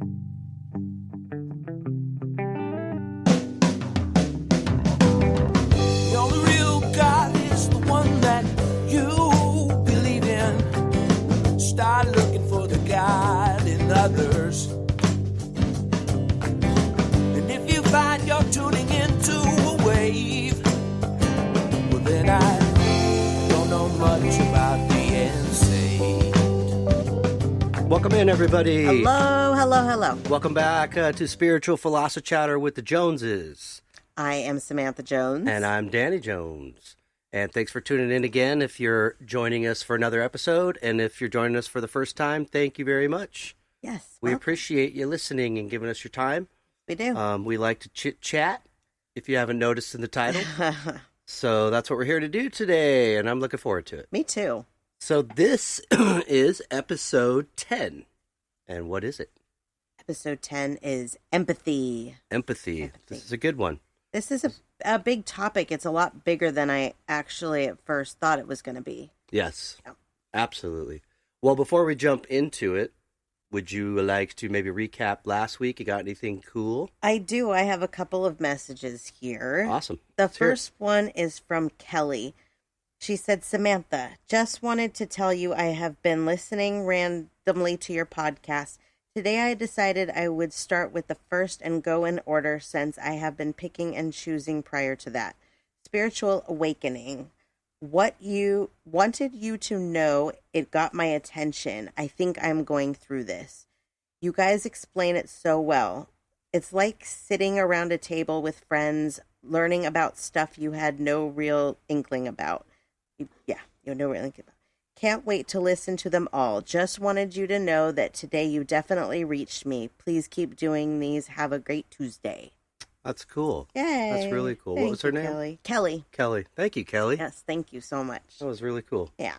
The only real God is the one that you believe in. Start looking for the God in others. And if you find you're tuning into a wave, well then I don't know much about being saved. Welcome in, everybody. Hello, hello, hello. Welcome back to Spiritual Philosophy Chatter with the Joneses. I am Samantha Jones. And I'm Danny Jones. And thanks for tuning in again if you're joining us for another episode. And if you're joining us for the first time, thank you very much. Yes. We appreciate you listening and giving us your time. We do. We like to chit-chat, if you haven't noticed in the title. So that's what we're here to do today, and I'm looking forward to it. Me too. So this is episode 10. And what is it? Episode 10 is empathy. Empathy. This is a good one. This is a big topic. It's a lot bigger than I actually at first thought it was going to be. Yes, Yeah. Absolutely. Well, before we jump into it, would you like to maybe recap last week? You got anything cool? I do. I have a couple of messages here. Awesome. The Let's hear it. first one is from Kelly. She said, Samantha, just wanted to tell you I have been listening randomly to your podcast. Today I decided I would start with the first and go in order since I have been picking and choosing prior to that. Spiritual awakening. What you wanted you to know, it got my attention. I think I'm going through this. You guys explain it so well. It's like sitting around a table with friends, learning about stuff you had no real inkling about. You had no real inkling about. Can't wait to listen to them all. Just wanted you to know that today you definitely reached me. Please keep doing these. Have a great Tuesday. That's cool. Yay. That's really cool. What was her name? Kelly. Kelly. Thank you, Kelly. Yes, thank you so much. That was really cool. Yeah,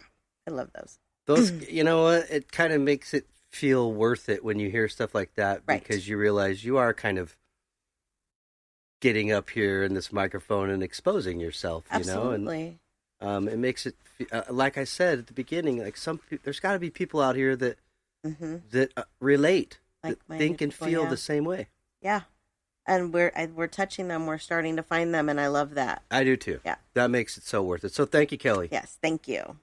I love those. Those, you know what? It kind of makes it feel worth it when you hear stuff like that, Right. because you realize you are kind of getting up here in this microphone and exposing yourself, you know? Absolutely. And it makes it, like I said at the beginning, like there's got to be people out here that relate, that think and people, feel yeah. the same way. Yeah, and we're touching them. We're starting to find them, and I love that. I do too. Yeah. That makes it so worth it. So thank you, Kelly. Yes, thank you.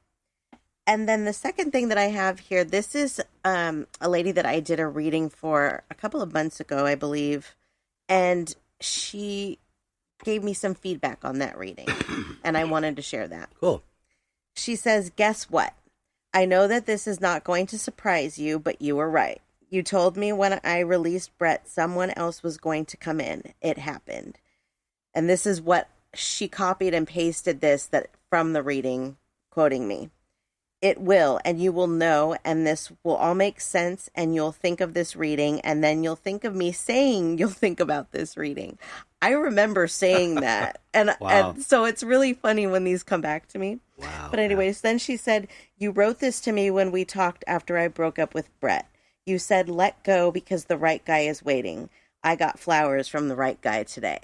And then the second thing that I have here, this is a lady that I did a reading for a couple of months ago, I believe, and she gave me some feedback on that reading, and I wanted to share that. Cool. She says, guess what? I know that this is not going to surprise you, but you were right. You told me when I released Brett, someone else was going to come in. It happened. And this is what she copied and pasted this from the reading, quoting me. It will, and you will know, and this will all make sense, and you'll think of this reading, and then you'll think of me saying you'll think about this reading. I remember saying that, and, Wow. and so it's really funny when these come back to me. Wow. But anyways, then she said, you wrote this to me when we talked after I broke up with Brett. You said, let go because the right guy is waiting. I got flowers from the right guy today.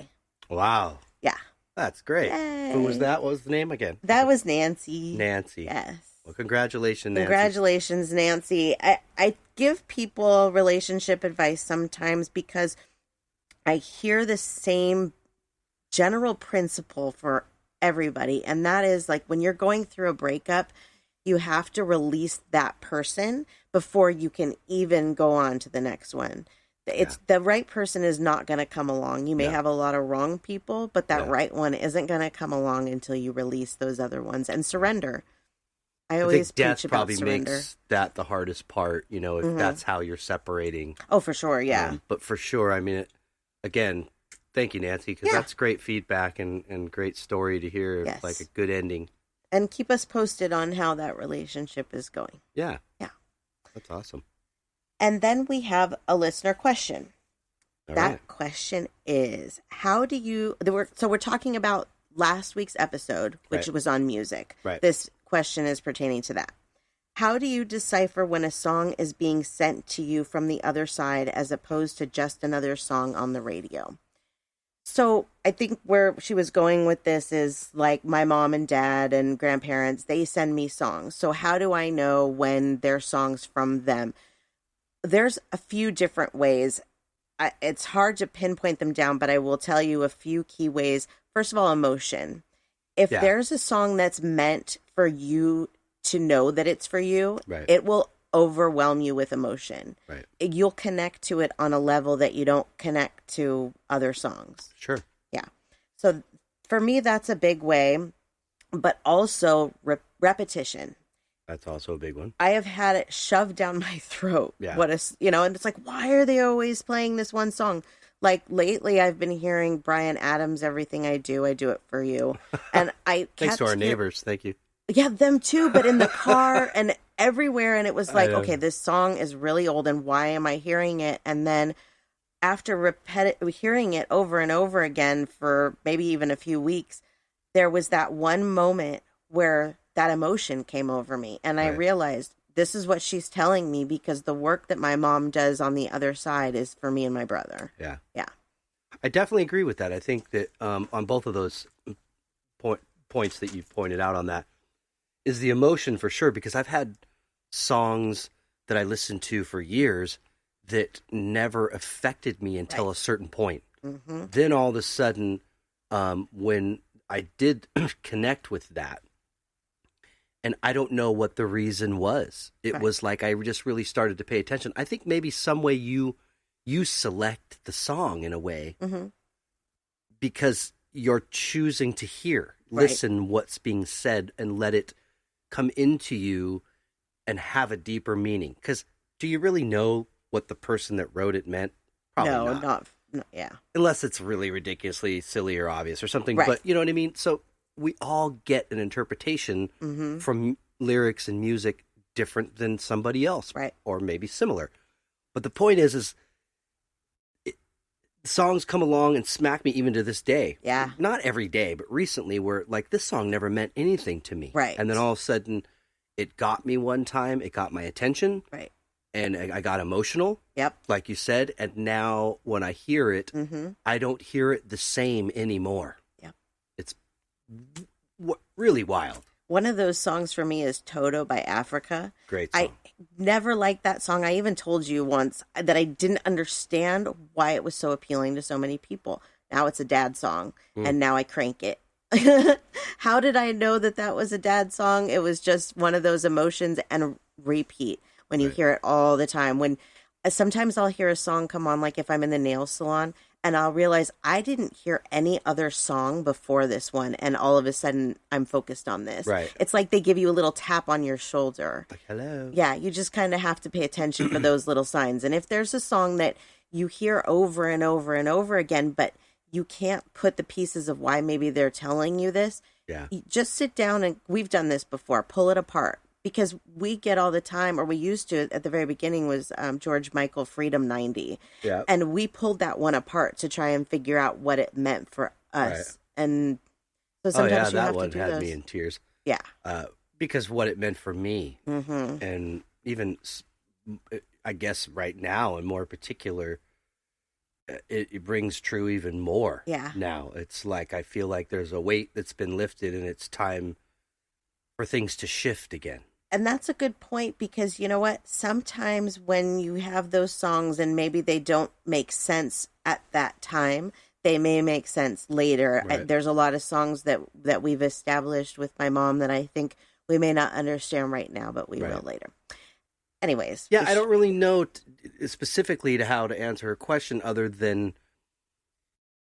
Wow. Yeah. That's great. Yay. Who was that? What was the name again? That was Nancy. Nancy. Yes. Well, congratulations, Nancy. Congratulations, Nancy. I give people relationship advice sometimes because I hear the same general principle for everybody. And that is like when you're going through a breakup, you have to release that person before you can even go on to the next one. It's the right person is not going to come along. You may have a lot of wrong people, but that right one isn't going to come along until you release those other ones and surrender. I always think death preach about probably surrender. makes that the hardest part, you know, if that's how you're separating. Oh, for sure, yeah. But for sure, I mean, again, thank you, Nancy, because that's great feedback and great story to hear, Yes. like a good ending. And keep us posted on how that relationship is going. Yeah. Yeah. That's awesome. And then we have a listener question. All That right. question is, how do you... So we're talking about last week's episode, which Right. was on music. Right. This question is pertaining to that. How do you decipher when a song is being sent to you from the other side as opposed to just another song on the radio? So I think where she was going with this is like my mom and dad and grandparents, they send me songs. So how do I know when they're songs from them? there's a few different ways. It's hard to pinpoint them down, but I will tell you a few key ways. First of all, emotion. If Yeah. there's a song that's meant for you to know that it's for you, Right. it will overwhelm you with emotion. Right. You'll connect to it on a level that you don't connect to other songs. Sure. Yeah. So for me, that's a big way, but also repetition. That's also a big one. I have had it shoved down my throat. Yeah. And it's like, why are they always playing this one song? Like lately, I've been hearing Bryan Adams, "Everything I Do it for You," and I Thanks to our neighbors. Thank you. Yeah, them too, but in the car and everywhere, and it was like, know. okay, this song is really old, and why am I hearing it? And then after hearing it over and over again for maybe even a few weeks, there was that one moment where that emotion came over me, and I Right. realized this is what she's telling me, because the work that my mom does on the other side is for me and my brother. Yeah. Yeah. I definitely agree with that. I think that on both of those points that you've pointed out on that is the emotion for sure, because I've had songs that I listened to for years that never affected me until a certain point. Mm-hmm. Then all of a sudden, when I did connect with that, and I don't know what the reason was. It Right. was like I just really started to pay attention. I think maybe some way you select the song in a way Mm-hmm. because you're choosing to hear, Right. listen what's being said, and let it come into you and have a deeper meaning. Because do you really know what the person that wrote it meant? Probably not. Yeah. Unless it's really ridiculously silly or obvious or something. Right. But you know what I mean? So we all get an interpretation Mm-hmm. from lyrics and music different than somebody else. Right. Or maybe similar. But the point is songs come along and smack me even to this day. Yeah. Not every day, but recently, where like this song never meant anything to me. Right. And then all of a sudden it got me one time, it got my attention, Right. and I got emotional, Yep. like you said, and now when I hear it, Mm-hmm. I don't hear it the same anymore. Yep. It's really wild. One of those songs for me is Toto by Africa. Great song. I never liked that song. I even told you once that I didn't understand why it was so appealing to so many people. Now it's a dad song, and now I crank it. How did I know that that was a dad song? It was just one of those emotions and repeat when you Right. hear it all the time. When sometimes I'll hear a song come on, like if I'm in the nail salon, and I'll realize I didn't hear any other song before this one, and all of a sudden I'm focused on this. Right. It's like they give you a little tap on your shoulder. Like, hello. Yeah, you just kind of have to pay attention for those little signs. And if there's a song that you hear over and over and over again, but you can't put the pieces of why maybe they're telling you this, Yeah. you just sit down, and we've done this before, pull it apart. Because we get all the time, or we used to at the very beginning, was George Michael Freedom 90. Yeah. And we pulled that one apart to try and figure out what it meant for us. Right. And so Oh, sometimes yeah, you that have one to do had those. me in tears. Yeah. Because what it meant for me. Mm-hmm. And even, I guess, right now, and more particular, it brings true even more. Yeah. Now it's like I feel like there's a weight that's been lifted, and it's time for things to shift again. And that's a good point, because you know what? Sometimes when you have those songs and maybe they don't make sense at that time, they may make sense later. Right. There's a lot of songs that we've established with my mom that I think we may not understand right now, but we Right. will later. Anyways. Yeah, I don't really know specifically to how to answer her question, other than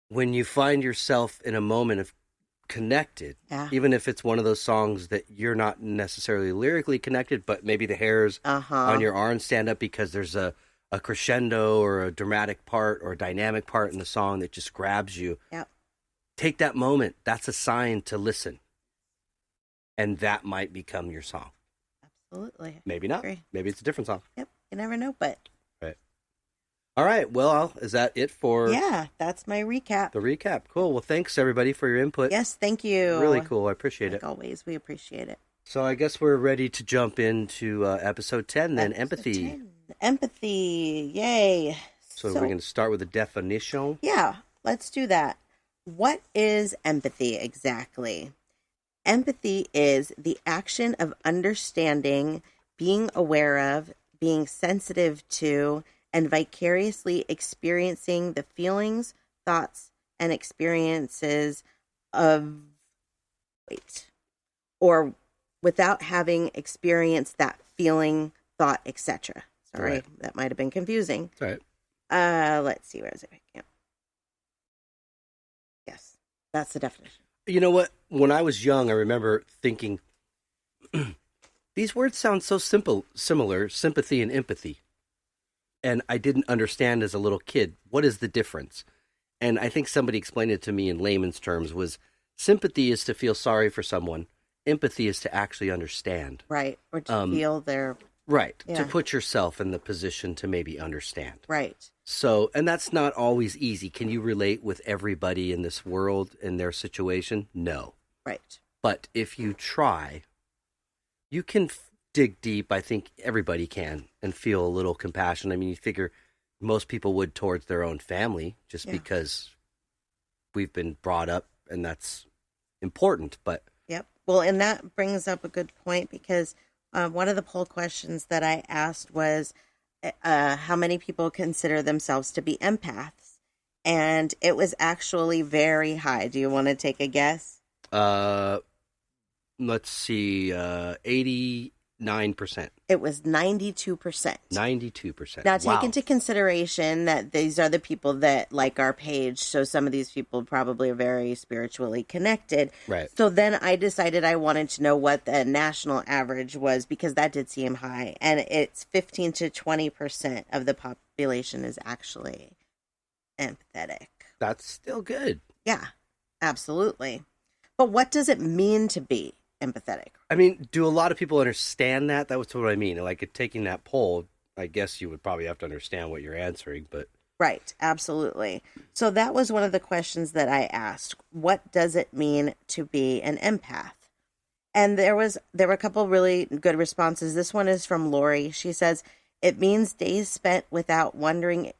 when you find yourself in a moment of connected, Yeah. even if it's one of those songs that you're not necessarily lyrically connected, but maybe the hairs on your arm stand up because there's a crescendo or a dramatic part or a dynamic part in the song that just grabs you. Yep. Take that moment. That's a sign to listen. And that might become your song. Absolutely. Maybe not. Agree. Maybe it's a different song. Yep. You never know, but Right. All right. Well, is that it for yeah, that's my recap. the recap? Cool. Well, thanks everybody for your input. Yes, thank you. Really cool. I appreciate Like it. always, we appreciate it. So I guess we're ready to jump into episode 10 then, Episode empathy. 10. Empathy. Yay. So we're going to start with a definition. Yeah, let's do that. What is empathy exactly? Empathy is the action of understanding, being aware of, being sensitive to and vicariously experiencing the feelings, thoughts, and experiences of, or without having experienced that feeling, thought, etc. Sorry, Right. that might have been confusing. That's right. Let's see, where is it? Yep. Yes, that's the definition. You know what? When I was young, I remember thinking, these words sound so similar, sympathy and empathy. And I didn't understand as a little kid, what is the difference? And I think somebody explained it to me in layman's terms was sympathy is to feel sorry for someone. Empathy is to actually understand. Right, or to feel their... Right, Yeah. to put yourself in the position to maybe understand. Right. So, and that's not always easy. Can you relate with everybody in this world in their situation? No. Right. But if you try, you can dig deep. I think everybody can and feel a little compassion. I mean, you figure most people would towards their own family just because we've been brought up and that's important. But Yep. Well, and that brings up a good point because one of the poll questions that I asked was how many people consider themselves to be empaths? And it was actually very high. Do you want to take a guess? let's see, 89%. It was 92%. 92%. Now, take Wow. into consideration that these are the people that like our page. So some of these people probably are very spiritually connected. Right. So then I decided I wanted to know what the national average was because that did seem high. And it's 15 to 20% of the population is actually empathetic. That's still good. Yeah, absolutely. But what does it mean to be empathetic? I mean, do a lot of people understand that? That was what I mean. Like, taking that poll, I guess you would probably have to understand what you're answering, but... Right, absolutely. So that was one of the questions that I asked. What does it mean to be an empath? And there were a couple really good responses. This one is from Lori. She says, it means days spent wondering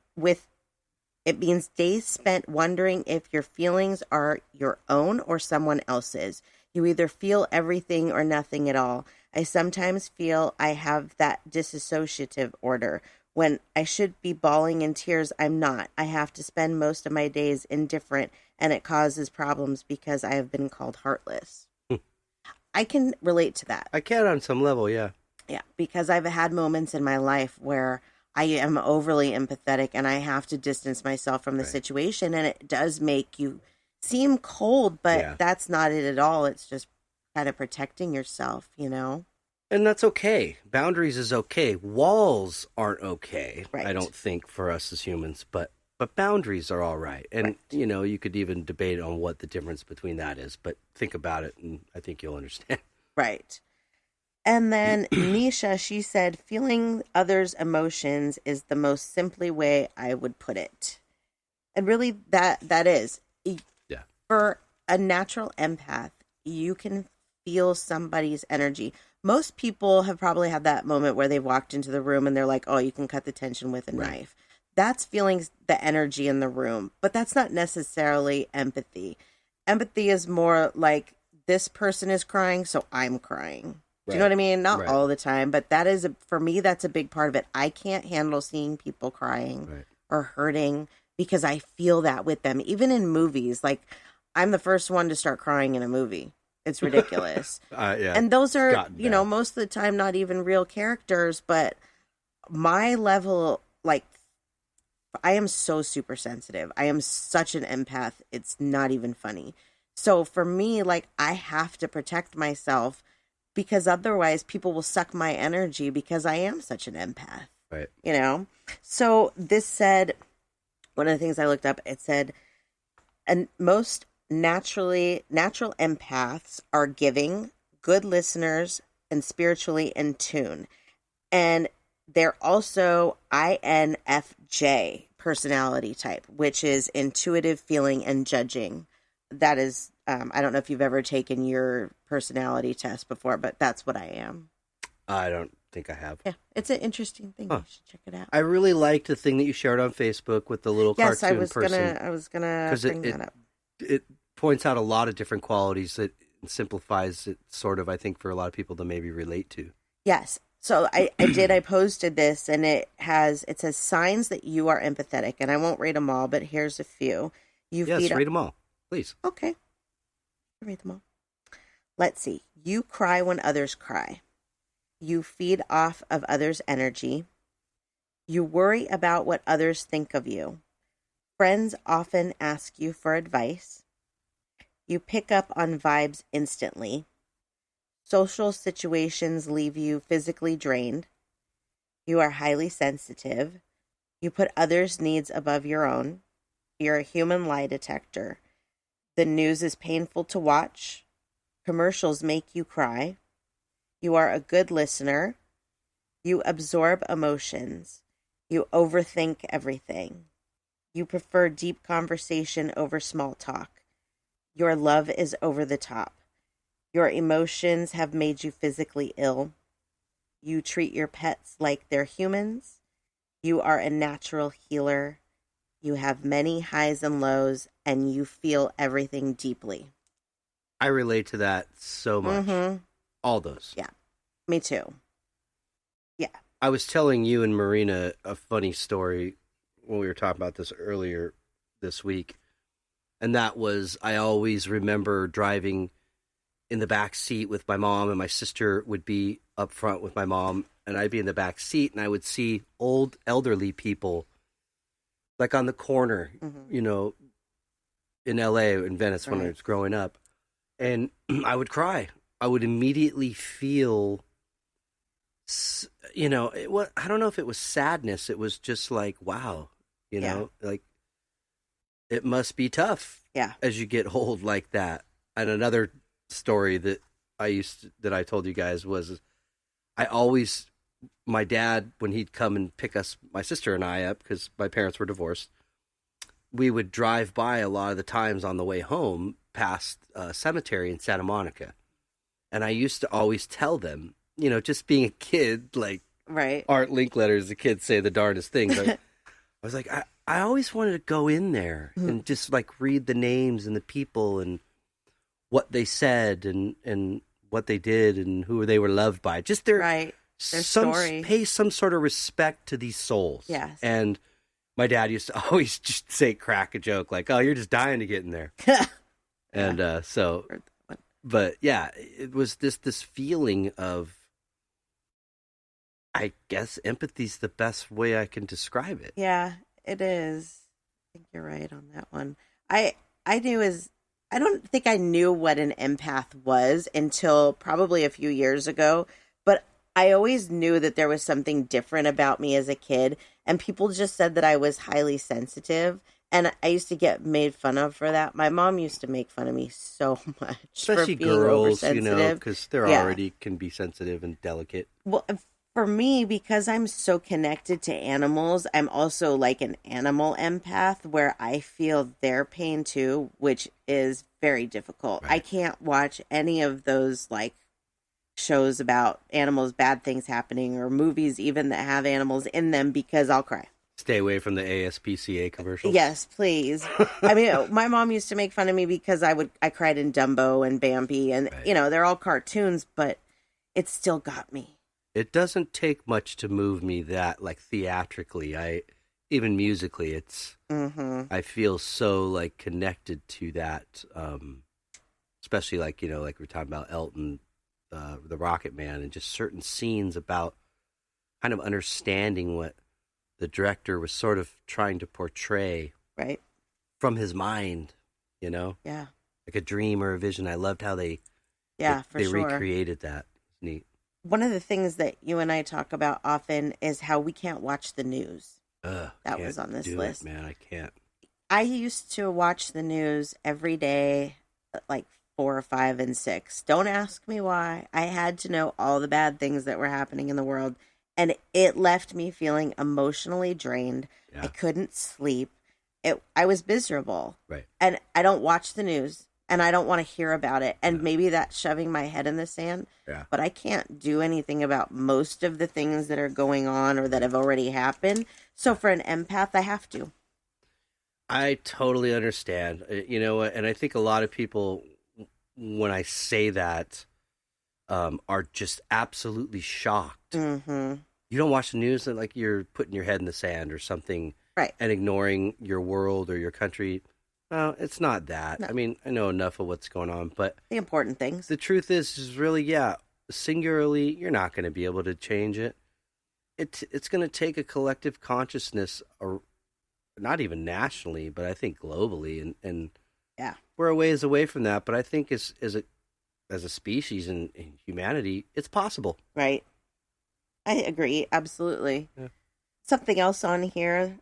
if your feelings are your own or someone else's. You either feel everything or nothing at all. I sometimes feel I have that dissociative order. When I should be bawling in tears, I'm not. I have to spend most of my days indifferent, and it causes problems because I have been called heartless. I can relate to that. I can on some level, yeah. Yeah, because I've had moments in my life where I am overly empathetic and I have to distance myself from the situation, and it does make you seem cold, but that's not it at all. It's just kind of protecting yourself, you know? And that's okay. Boundaries is okay. Walls aren't okay, Right. I don't think, for us as humans, but boundaries are all right. And, you know, you could even debate on what the difference between that is, but think about it, and I think you'll understand. Right. And then Nisha, she said, feeling others' emotions is the most simply way I would put it. And really, that is. Yeah. For a natural empath, you can feel somebody's energy. Most people have probably had that moment where they've walked into the room and they're like, oh, you can cut the tension with a knife. That's feeling the energy in the room, but that's not necessarily empathy. Empathy is more like this person is crying, so I'm crying. Do you know what I mean? Not all the time, but that is, for me, that's a big part of it. I can't handle seeing people crying or hurting because I feel that with them. Even in movies, like I'm the first one to start crying in a movie. It's ridiculous. And those are, you know, most of the time not even real characters, but my level, like, I am so super sensitive. I am such an empath. It's not even funny. So for me, like, I have to protect myself because otherwise people will suck my energy because I am such an empath. Right. You know? So this said, one of the things I looked up, it said, and most natural empaths are giving, good listeners, and spiritually in tune. And they're also INFJ personality type, which is intuitive, feeling, and judging. That is, I don't know if you've ever taken your personality test before, but that's what I am. I don't think I have. Yeah, it's an interesting thing. You should check it out. I really liked the thing that you shared on Facebook with the little cartoon person. I was gonna bring that up. It points out a lot of different qualities that simplifies it, sort of, I think, for a lot of people to maybe relate to. Yes. So I posted this, and it says signs that you are empathetic, and I won't read them all, but here's a few. Yes, read them all, please. Okay. Read them all. Let's see. You cry when others cry. You feed off of others' energy. You worry about what others think of you. Friends often ask you for advice. You pick up on vibes instantly. Social situations leave you physically drained. You are highly sensitive. You put others' needs above your own. You're a human lie detector. The news is painful to watch. Commercials make you cry. You are a good listener. You absorb emotions. You overthink everything. You prefer deep conversation over small talk. Your love is over the top. Your emotions have made you physically ill. You treat your pets like they're humans. You are a natural healer. You have many highs and lows, and you feel everything deeply. I relate to that so much. Mm-hmm. All those. Yeah, me too. Yeah. I was telling you and Marina a funny story when we were talking about this earlier this week. And that was, I always remember driving in the back seat with my mom, and my sister would be up front with my mom, and I'd be in the back seat, and I would see old elderly people like on the corner, you know, in LA, in Venice, when I was growing up. And I would cry. I would immediately feel, you know, I don't know if it was sadness. It was just like, wow, you know, like it must be tough as you get old like that. And another story that I told you guys was, my dad, when he'd come and pick us, my sister and I up, because my parents were divorced, we would drive by a lot of the times on the way home past a cemetery in Santa Monica. And I used to always tell them, you know, just being a kid, like Art Linkletter, as the kids say the darndest things. I was like, I always wanted to go in there and just like read the names and the people and what they said and what they did and who they were loved by. Just their story. Pay some sort of respect to these souls. Yes. And my dad used to always just crack a joke like, "Oh, you're just dying to get in there." And so, but yeah, it was this feeling of, I guess empathy's the best way I can describe it. Yeah, it is. I think you're right on that one. I don't think I knew what an empath was until probably a few years ago, but I always knew that there was something different about me as a kid, and people just said that I was highly sensitive, and I used to get made fun of for that. My mom used to make fun of me so much, especially for being girls, you know, oversensitive. because they're already can be sensitive and delicate. Well, for me, because I'm so connected to animals, I'm also like an animal empath where I feel their pain too, which is very difficult. I can't watch any of those like shows about animals, bad things happening, or movies even that have animals in them, because I'll cry. Stay away from the ASPCA commercials. Yes, please. I mean, my mom used to make fun of me because I cried in Dumbo and Bambi, and you know, they're all cartoons, but it still got me. It doesn't take much to move me that, like, theatrically. Even musically, it's, I feel so, like, connected to that, especially, like, you know, like we're talking about Elton, the Rocket Man, and just certain scenes about kind of understanding what the director was sort of trying to portray from his mind, you know? Yeah. Like a dream or a vision. I loved how they recreated that. It's neat. One of the things that you and I talk about often is how we can't watch the news. That was on this list. Man, I can't. I used to watch the news every day, like 4 or 5 and 6. Don't ask me why. I had to know all the bad things that were happening in the world. And it left me feeling emotionally drained. Yeah. I couldn't sleep. I was miserable. Right. And I don't watch the news. And I don't want to hear about it. And maybe that's shoving my head in the sand. Yeah. But I can't do anything about most of the things that are going on or that have already happened. So for an empath, I have to. I totally understand. You know, and I think a lot of people, when I say that, are just absolutely shocked. Mm-hmm. You don't watch the news and like you're putting your head in the sand or something, Right. and ignoring your world or your country. No, it's not that. No. I mean, I know enough of what's going on, but The important things. the truth is really, yeah, singularly, you're not going to be able to change it. It's going to take a collective consciousness, or not even nationally, but I think globally, and Yeah. we're a ways away from that. But I think as a species and humanity, it's possible. Right. I agree. Absolutely. Yeah. Something else on here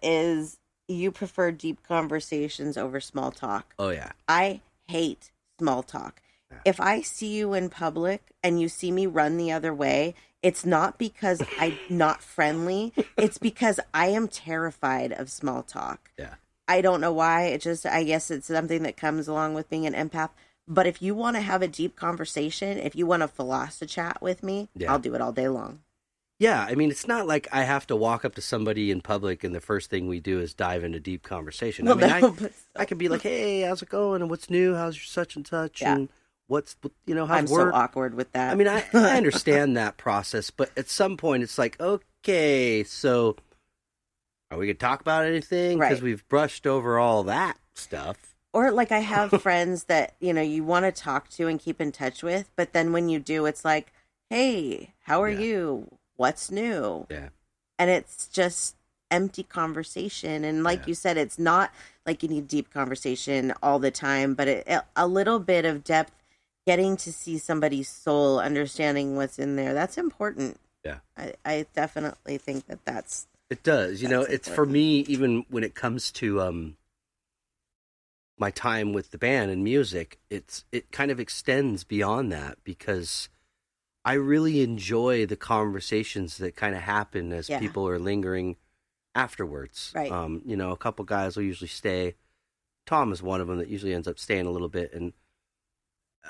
is you prefer deep conversations over small talk. Oh yeah, I hate small talk. Yeah. If I see you in public and you see me run the other way, it's not because I'm not friendly. It's because I am terrified of small talk. yeah, I don't know why. I guess it's something that comes along with being an empath. But if you want to have a deep conversation, if you want to philosophy chat with me, Yeah. I'll do it all day long. yeah. I mean, it's not like I have to walk up to somebody in public and the first thing we do is dive into deep conversation. Well, I mean, no, but I could be like, "Hey, how's it going? And what's new? How's your such and such? Yeah. And how's I'm work?" so awkward with that. I mean, I understand that process, but at some point, it's like, okay, so are we gonna talk about anything? Because Right. we've brushed over all that stuff. Or like I have friends that, you want to talk to and keep in touch with, but then when you do, it's like, hey, how are Yeah. you? What's new? Yeah, And it's just empty conversation. And like Yeah. you said, it's not like you need deep conversation all the time, but a little bit of depth, getting to see somebody's soul, understanding what's in there. That's important. yeah. I definitely think that's It does. That's It's for important. me, even when it comes to my time with the band and music, it kind of extends beyond that because I really enjoy the conversations that kind of happen as Yeah. people are lingering afterwards. Right. A couple guys will usually stay. Tom is one of them that usually ends up staying a little bit, and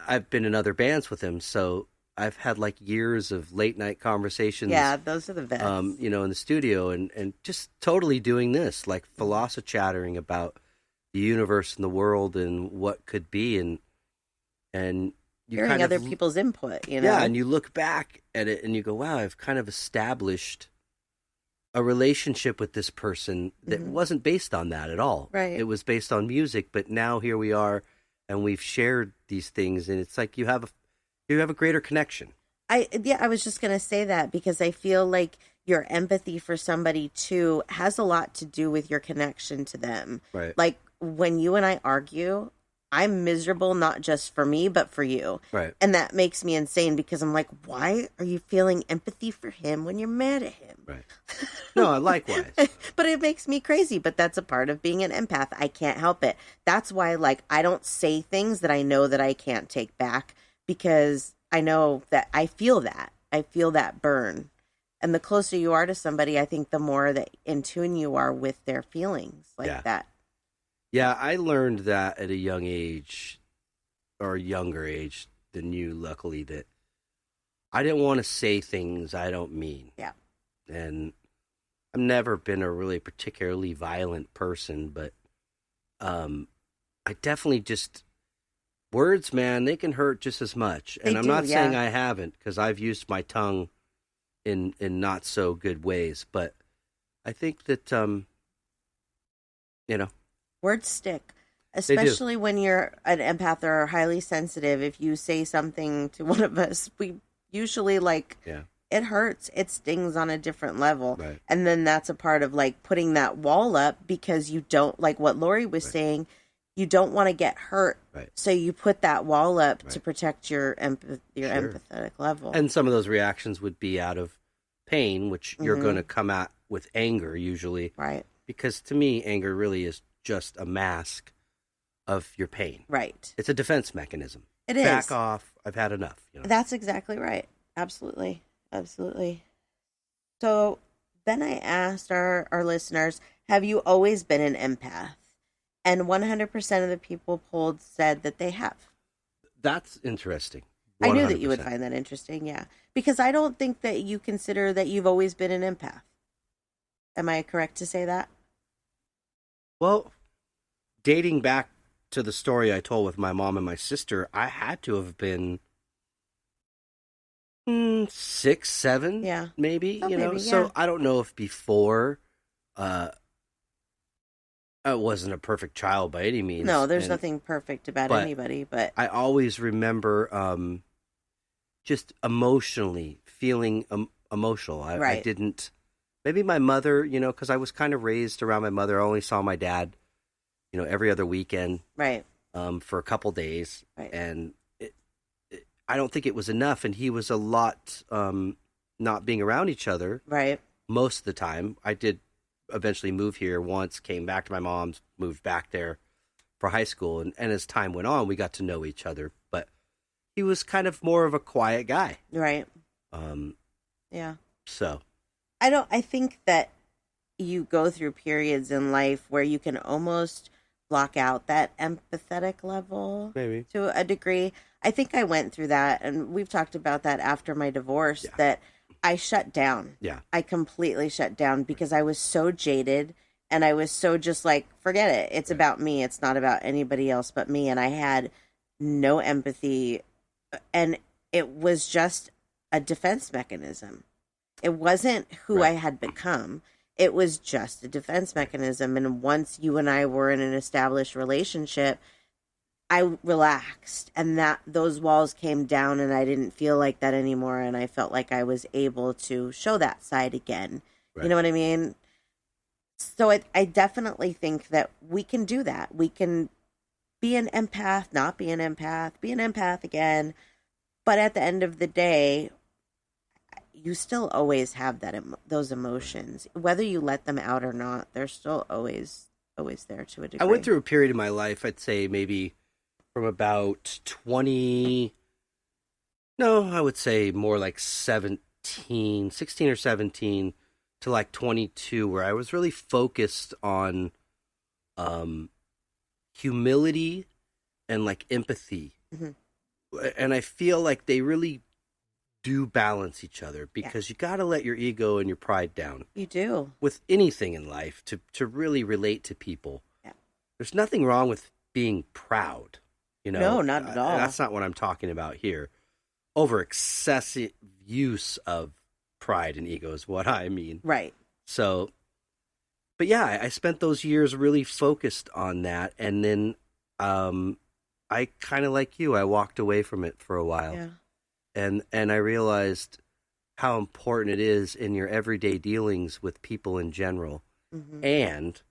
I've been in other bands with him, so I've had like years of late night conversations. yeah, those are the best. In the studio and just totally doing this, like philosophy chattering about the universe and the world and what could be, and you Hearing kind other of, people's input, yeah, and you look back at it and you go, wow, I've kind of established a relationship with this person that Mhm. wasn't based on that at all. Right. It was based on music, but now here we are and we've shared these things, and it's like you have a greater connection. I was just gonna say that because I feel like your empathy for somebody too has a lot to do with your connection to them. Right. Like when you and I argue, I'm miserable not just for me but for you. Right. And that makes me insane because I'm like, why are you feeling empathy for him when you're mad at him? Right. No, likewise. But it makes me crazy, but that's a part of being an empath. I can't help it. That's why like I don't say things that I know that I can't take back because I know that I feel that. I feel that burn. And the closer you are to somebody, I think the more that in tune you are with their feelings like Yeah. that. Yeah, I learned that at a young age, or younger age than you, luckily, that I didn't want to say things I don't mean. Yeah. And I've never been a really particularly violent person, but I definitely just, words, man, they can hurt just as much. They And I'm do, not saying yeah. I haven't, because I've used my tongue in not so good ways, but I think that, Words stick, do. especially when you're an empath or highly sensitive. If you say something to one of us, we usually like yeah, it hurts. It stings on a different level. right. And then that's a part of like putting that wall up because you don't, like what Lori was Right. saying, you don't want to get hurt. Right. So you put that wall up to Right. protect your Sure. empathetic level. And some of those reactions would be out of pain, which you're Mhm. going to come at with anger usually, right. because to me, anger really is just a mask of your pain. Right. It's a defense mechanism. It is. Back off. I've had enough. That's exactly right. Absolutely. Absolutely. So then I asked our listeners, have you always been an empath? And 100% of the people polled said that they have. That's interesting. I knew that you would 100%. find that interesting, yeah. Because I don't think that you consider that you've always been an empath. Am I correct to say that? Well, dating back to the story I told with my mom and my sister, I had to have been 6, 7, Yeah. maybe, Oh, maybe, So yeah. I don't know if before, uh, I wasn't a perfect child by any No, means, there's nothing perfect about but anybody, but I always remember, just emotionally feeling emotional. I right, didn't, maybe my mother, because I was kind of raised around my mother. I only saw my dad, every other weekend, right, for a couple days, right, and I don't think it was enough. And he was a lot, not being around each other right. most of the time. I did eventually move here once, came back to my mom's, moved back there for high school, and as time went on, we got to know each other. But he was kind of more of a quiet guy. Right. Um, Yeah. so I think that you go through periods in life where you can almost block out that empathetic level maybe, to a degree. I think I went through that, and we've talked about that after my divorce, yeah, that I shut down. yeah, I completely shut down because I was so jaded and I was so just like, forget it. It's right, about me. It's not about anybody else but me. And I had no empathy. And it was just a defense mechanism. It wasn't who I right, had become. It was just a defense mechanism. And once you and I were in an established relationship, I relaxed and that those walls came down and I didn't feel like that anymore. And I felt like I was able to show that side again. You right. know what I mean? So I definitely think that we can do that. We can be an empath, not be an empath again. But at the end of the day, you still always have those emotions, whether you let them out or not. They're still always there to a I went degree. through a period in my life, I'd say maybe from about 20, no, I would say more like 17, 16 or 17 to like 22, where I was really focused on um, humility and like empathy. Hmm. And I feel like they really do balance each other Yeah, because you got to let your ego and your pride down you do. with anything in life to really relate to people. Yeah. There's nothing wrong with being proud. No, not at all. That's not what I'm talking about here. Over excessive use of pride and ego is what I mean. Right. So, but yeah, I spent those years really focused on that. And then I kind of like you, I walked away from it for a while. Yeah. And I realized how important it is in your everyday dealings with people in general. Hmm. And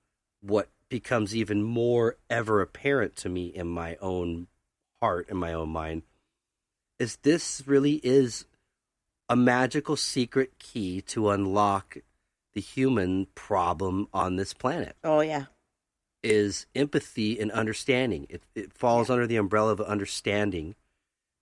what becomes even more ever apparent to me in my own heart and my own mind is this really is a magical secret key to unlock the human problem on this planet Oh yeah. is empathy and understanding. It falls Yeah. under the umbrella of understanding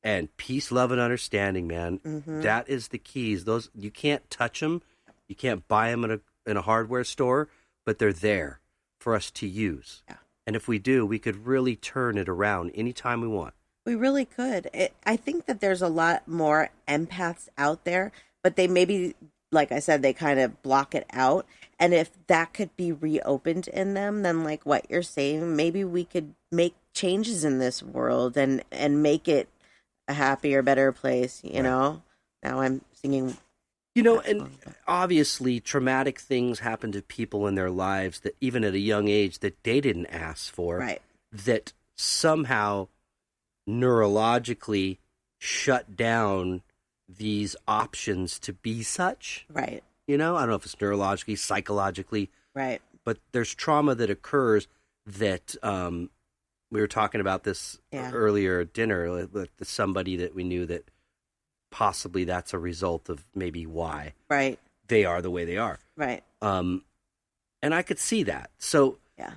and peace, love, and understanding, man. Hmm. That is the keys. Those you can't touch them, you can't buy them in a hardware store, but they're there for us to use. Yeah. And if we do, we could really turn it around anytime we want. We really could. I think that there's a lot more empaths out there, but they maybe, like I said, they kind of block it out. And if that could be reopened in them, then like what you're saying, maybe we could make changes in this world and make it a happier, better place. You Right. know. Now I'm singing. That And song, but- obviously, traumatic things happen to people in their lives that even at a young age that they didn't ask for, right. that somehow neurologically shut down these options to be such. Right. I don't know if it's neurologically, psychologically, Right. but there's trauma that occurs that we were talking about this Yeah. earlier at dinner with somebody that we knew that possibly that's a result of maybe why Right. they are the way they are. Right. And I could see that. So Yeah.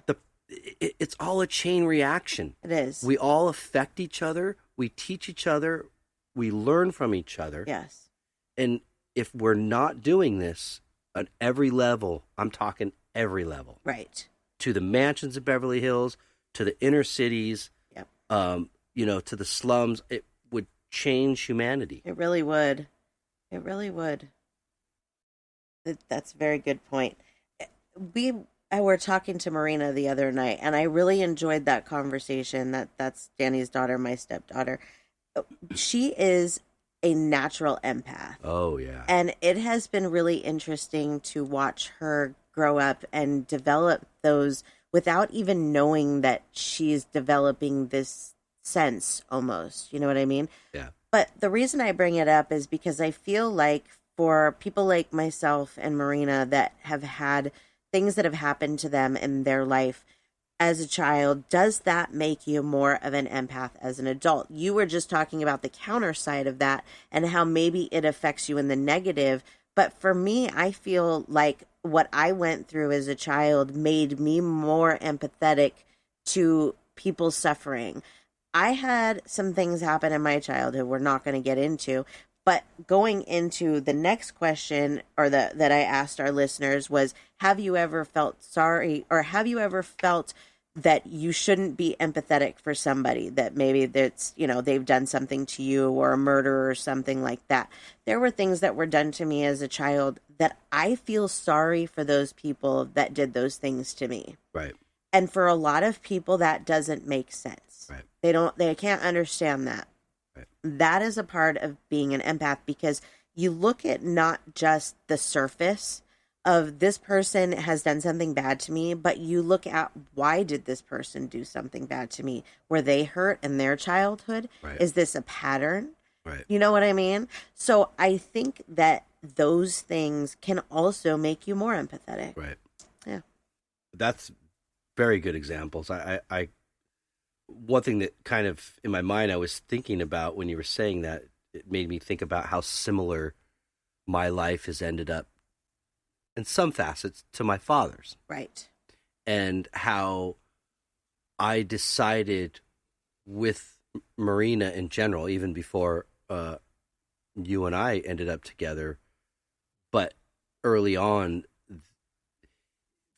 it's all a chain reaction. It is. We all affect each other. We teach each other. We learn from each other. Yes. And if we're not doing this at every level, I'm talking every level, Right. to the mansions of Beverly Hills, to the inner cities, Yep. to the slums, it would change humanity. It really would. It really would. That's a very good point. We were talking to Marina the other night, and I really enjoyed that conversation. That's Danny's daughter, my stepdaughter. She is a natural empath. Oh, yeah. And it has been really interesting to watch her grow up and develop those without even knowing that she's developing this sense almost. You know what I mean? Yeah. But the reason I bring it up is because I feel like for people like myself and Marina that have had things that have happened to them in their life as a child, does that make you more of an empath as an adult? You were just talking about the counter side of that and how maybe it affects you in the negative. But for me, I feel like what I went through as a child made me more empathetic to people suffering. I had some things happen in my childhood we're not going to get into, but going into the next question or that I asked our listeners was, have you ever felt sorry, or have you ever felt that you shouldn't be empathetic for somebody, that maybe that's, you know, they've done something to you or a murder or something like that? There were things that were done to me as a child that I feel sorry for those people that did those things to me. Right. And for a lot of people, that doesn't make sense. Right. They can't understand that. Right. That is a part of being an empath, because you look at not just the surface of this person has done something bad to me, but you look at, why did this person do something bad to me? Were they hurt in their childhood? Right. Is this a pattern? Right. You know what I mean? So I think that those things can also make you more empathetic. Right. Yeah. That's very good examples. I one thing that kind of in my mind I was thinking about when you were saying that, it made me think about how similar my life has ended up in some facets to my father's. Right. And how I decided with Marina in general, even before you and I ended up together, but early on,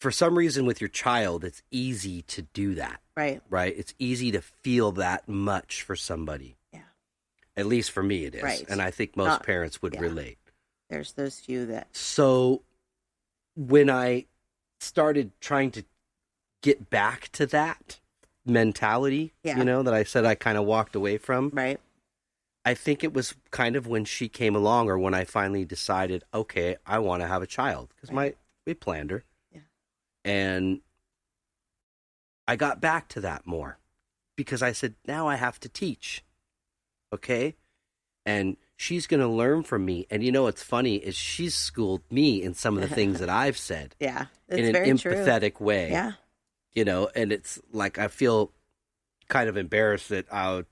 for some reason with your child, it's easy to do that. Right. Right? It's easy to feel that much for somebody. Yeah. At least for me it is. Right. And I think most parents would relate. There's those few that... So when I started trying to get back to that mentality, you know, that I said I kind of walked away from. Right. I think it was kind of when she came along, or when I finally decided, okay, I want to have a child, because we planned her. Yeah. And I got back to that more because I said, now I have to teach. Okay. And she's going to learn from me. And you know, what's funny is she's schooled me in some of the things that I've said. Yeah. In an empathetic way. Yeah. You know, and it's like, I feel kind of embarrassed that I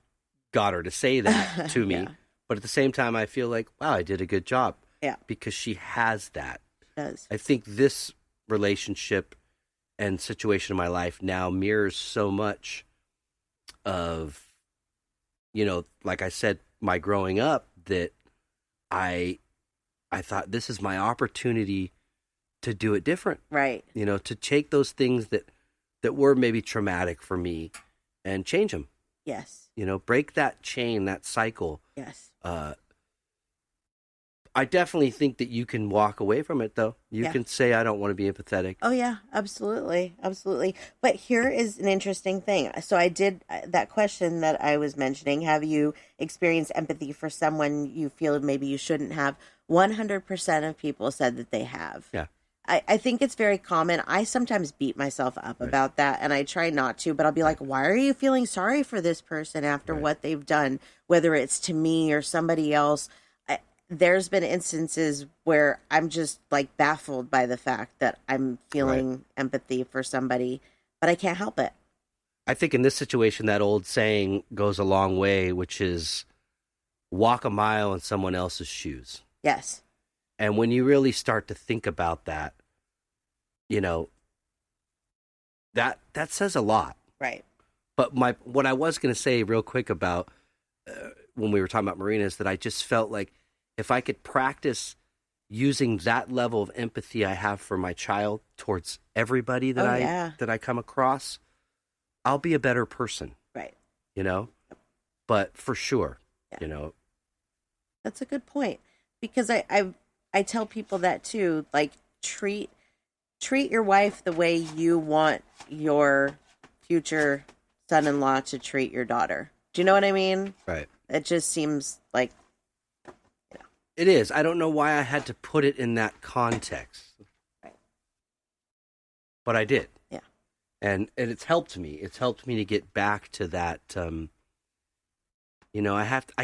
got her to say that to me. Yeah. But at the same time, I feel like, wow, I did a good job. Yeah. Because she has that. She does. I think this relationship and situation in my life now mirrors so much of, you know, like I said, my growing up, that I thought, this is my opportunity to do it different. Right. You know, to take those things that were maybe traumatic for me and change them. Yes. You know, break that chain, that cycle. Yes. I definitely think that you can walk away from it, though. You can say, I don't want to be empathetic. Oh, yeah, absolutely. Absolutely. But here is an interesting thing. So I did that question that I was mentioning. Have you experienced empathy for someone you feel maybe you shouldn't have? 100% of people said that they have. Yeah. I think it's very common. I sometimes beat myself up about that, and I try not to, but I'll be like, why are you feeling sorry for this person after what they've done, whether it's to me or somebody else? There's been instances where I'm just like baffled by the fact that I'm feeling empathy for somebody, but I can't help it. I think in this situation, that old saying goes a long way, which is walk a mile in someone else's shoes. Yes. And when you really start to think about that, you know, that says a lot. Right. But what I was going to say real quick about when we were talking about Marina is that I just felt like if I could practice using that level of empathy I have for my child towards everybody that I come across, I'll be a better person. Right. You know? But for sure, you know. That's a good point. Because I tell people that too, like treat your wife the way you want your future son-in-law to treat your daughter. Do you know what I mean? Right. It just seems like It is. I don't know why I had to put it in that context. Right. But I did. Yeah. And it's helped me. It's helped me to get back to that. I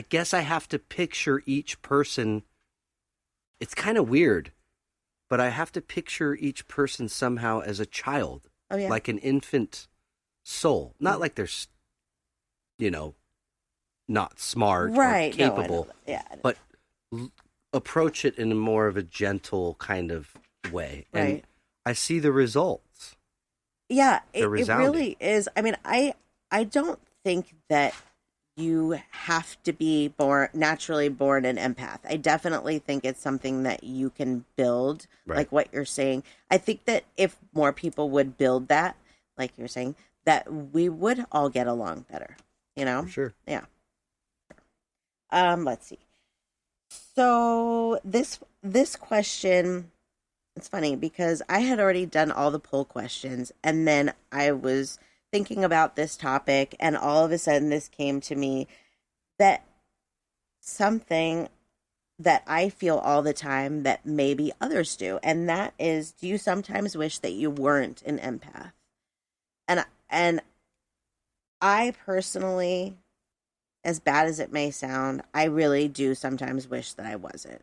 guess I have to picture each person. It's kind of weird, but I have to picture each person somehow as a child. Oh, yeah. Like an infant soul. Not like they're, not smart right. or capable. No, but approach it in more of a gentle kind of way. Right. And I see the results. Yeah, it resounding. really is. I mean, I don't think that you have to be naturally born an empath. I definitely think it's something that you can build, Right. like what you're saying. I think that if more people would build that, like you're saying, that we would all get along better, For sure. Yeah. Let's see. So this question, it's funny because I had already done all the poll questions, and then I was thinking about this topic, and all of a sudden this came to me, that something that I feel all the time that maybe others do, and that is, do you sometimes wish that you weren't an empath? And I personally, as bad as it may sound, I really do sometimes wish that I wasn't.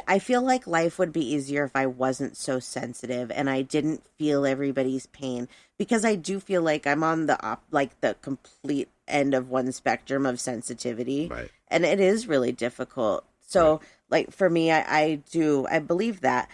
I feel like life would be easier if I wasn't so sensitive and I didn't feel everybody's pain, because I do feel like I'm on the complete end of one spectrum of sensitivity. Right. And it is really difficult. So like for me, I believe that.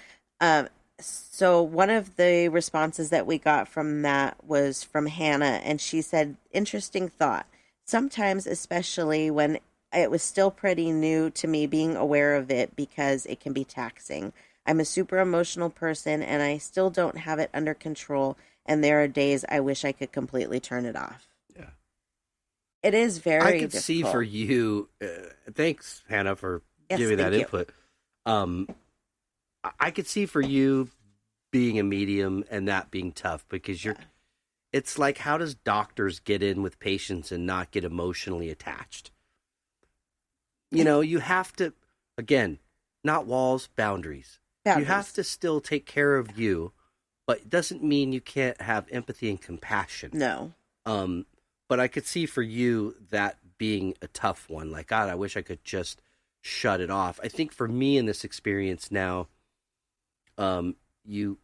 So one of the responses that we got from that was from Hannah, and she said, interesting thought. Sometimes, especially when it was still pretty new to me being aware of it, because it can be taxing. I'm a super emotional person and I still don't have it under control. And there are days I wish I could completely turn it off. Yeah. It is very I could difficult. see for you, thanks, Hannah, for giving that input. I could see for you being a medium and that being tough, because it's like, how does doctors get in with patients and not get emotionally attached? You have to, again, not walls, boundaries. You have to still take care of you, but it doesn't mean you can't have empathy and compassion. No. But I could see for you that being a tough one. Like, God, I wish I could just shut it off. I think for me in this experience now, you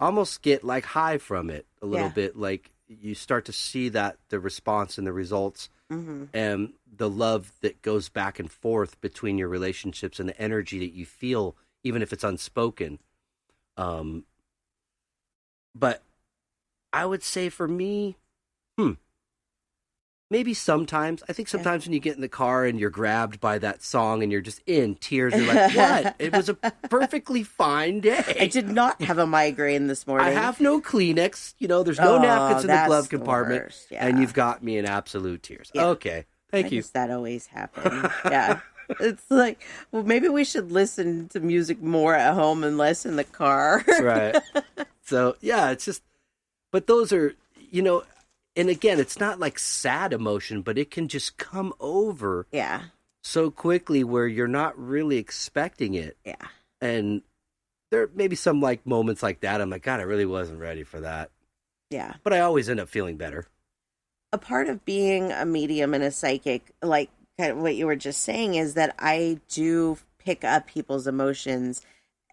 almost get like high from it a little bit. Like you start to see that the response and the results, and the love that goes back and forth between your relationships and the energy that you feel, even if it's unspoken. But I would say for me, maybe sometimes. I think sometimes when you get in the car and you're grabbed by that song and you're just in tears, you're like, what? It was a perfectly fine day. I did not have a migraine this morning. I have no Kleenex. There's no napkins in the glove compartment. Yeah. And you've got me in absolute tears. Yeah. Okay. Thank you. That always happens. Yeah. It's like, well, maybe we should listen to music more at home and less in the car. Right. So, yeah, it's just, but those are, and again, it's not like sad emotion, but it can just come over so quickly where you're not really expecting it. Yeah. And there may be some like moments like that. I'm like, God, I really wasn't ready for that. Yeah. But I always end up feeling better. A part of being a medium and a psychic, like kind of what you were just saying, is that I do pick up people's emotions,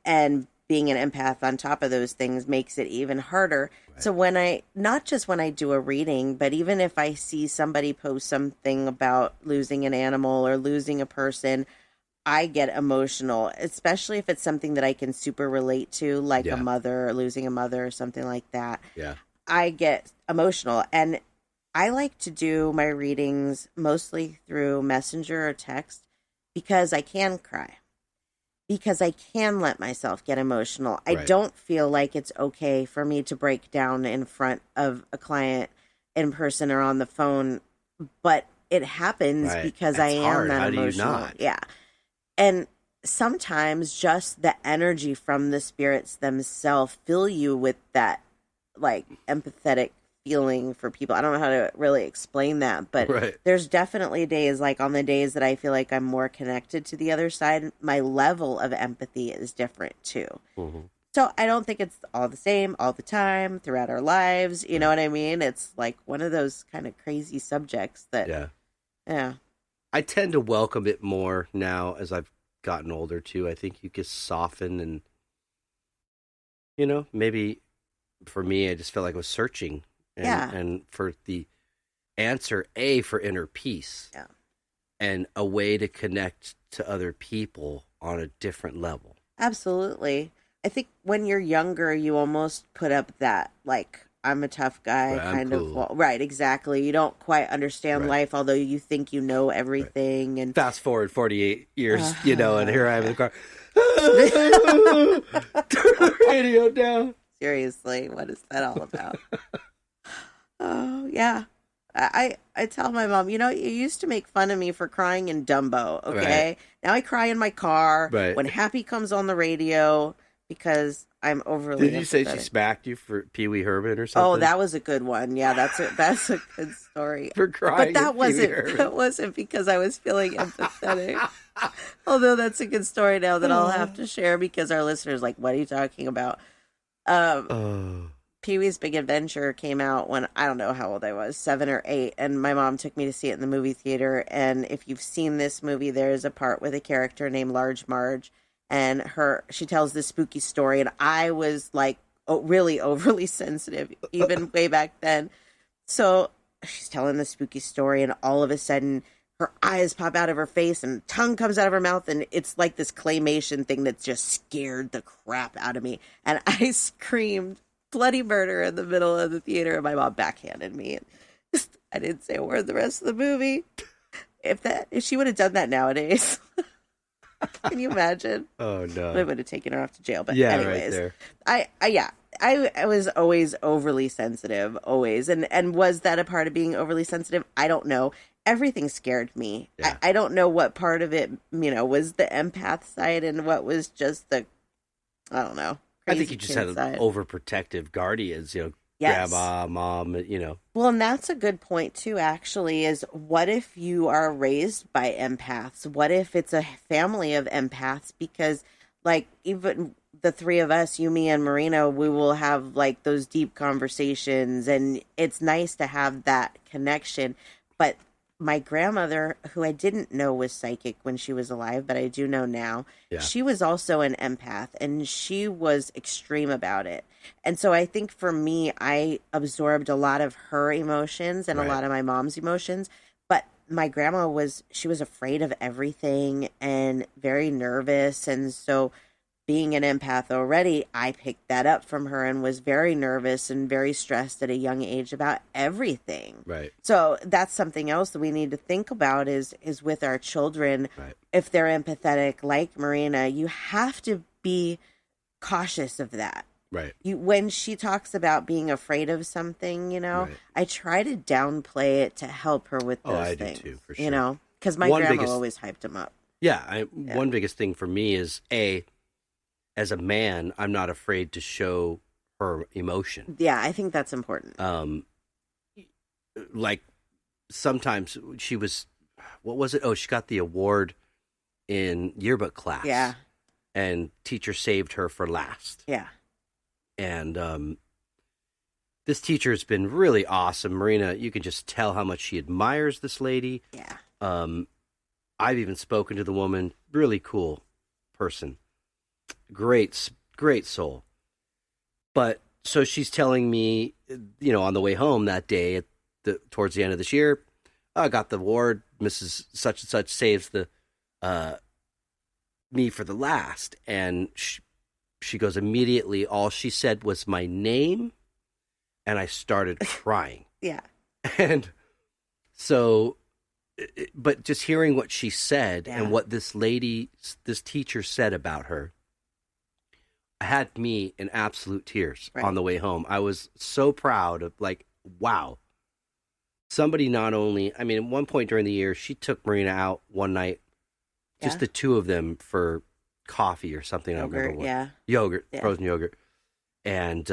and being an empath on top of those things makes it even harder. Right. So not just when I do a reading, but even if I see somebody post something about losing an animal or losing a person, I get emotional, especially if it's something that I can super relate to, like a mother or losing a mother or something like that. Yeah. I get emotional. And I like to do my readings mostly through Messenger or text, because I can cry. Because I can let myself get emotional. I don't feel like it's okay for me to break down in front of a client in person or on the phone, but it happens because I am hard. that How emotional. do you not? Yeah. And sometimes just the energy from the spirits themselves fill you with that like empathetic feeling for people. I don't know how to really explain that, but Right. there's definitely days, like on the days that I feel like I'm more connected to the other side, my level of empathy is different too. Mm-hmm. So I don't think it's all the same all the time throughout our lives. You know what I mean? It's like one of those kind of crazy subjects that, yeah. I tend to welcome it more now as I've gotten older too. I think you can soften and, maybe for me, I just felt like I was searching and for the answer, for inner peace and a way to connect to other people on a different level. Absolutely. I think when you're younger, you almost put up that, like, I'm a tough guy kind of wall. Right, exactly. You don't quite understand life, although you think you know everything. Right. And fast forward 48 years, and here I am in the car. Turn the radio down. Seriously, what is that all about? Oh, yeah. I tell my mom, you used to make fun of me for crying in Dumbo, okay? Right. Now I cry in my car when Happy comes on the radio because I'm overly Did you say she smacked you for Pee Wee Herman or something? Oh, that was a good one. Yeah, that's a good story. For crying, but that wasn't because I was feeling empathetic. Although that's a good story now that I'll have to share because our listeners are like, what are you talking about? Pee-wee's Big Adventure came out when, I don't know how old I was, 7 or 8, and my mom took me to see it in the movie theater, and if you've seen this movie, there's a part with a character named Large Marge, and she tells this spooky story, and I was, like, really overly sensitive, even way back then. So she's telling the spooky story, and all of a sudden, her eyes pop out of her face, and tongue comes out of her mouth, and it's like this claymation thing that just scared the crap out of me, and I screamed bloody murder in the middle of the theater, and my mom backhanded me. I didn't say a word the rest of the movie. If she would have done that nowadays, can you imagine? Oh no, I would have taken her off to jail. But anyways, right there. I was always overly sensitive, always, and was that a part of being overly sensitive? I don't know. Everything scared me. Yeah. I don't know what part of it, was the empath side and what was just the, I don't know. I think you just had overprotective guardians, yes. Grandma, mom, Well, and that's a good point, too, actually, is what if you are raised by empaths? What if it's a family of empaths? Because, like, even the three of us, you, me, and Marina, we will have, like, those deep conversations, and it's nice to have that connection. But my grandmother, who I didn't know was psychic when she was alive, but I do know now, she was also an empath, and she was extreme about it. And so I think for me, I absorbed a lot of her emotions and a lot of my mom's emotions. But my grandma she was afraid of everything and very nervous. And so being an empath already, I picked that up from her and was very nervous and very stressed at a young age about everything. Right. So that's something else that we need to think about is with our children. Right. If they're empathetic, like Marina, you have to be cautious of that. Right. When she talks about being afraid of something, I try to downplay it to help her with those things. I do too, for sure. Because my grandma always hyped him up. Yeah. One biggest thing for me is as a man, I'm not afraid to show her emotion. Yeah, I think that's important. Like sometimes she was, what was it? Oh, she got the award in yearbook class. Yeah. And teacher saved her for last. Yeah. And this teacher has been really awesome. Marina, you can just tell how much she admires this lady. Yeah. I've even spoken to the woman. Really cool person. Great soul. But so she's telling me, on the way home that day towards the end of this year, I got the award. Mrs. Such and such saves the me for the last. And she goes immediately, all she said was my name, and I started crying. Yeah. And so, but just hearing what she said and what this teacher said about her, had me in absolute tears on the way home. I was so proud of, like, wow. Somebody not only, at one point during the year, she took Marina out one night, just the two of them for coffee or something. Yogurt, I don't remember what. Yogurt, frozen yogurt. And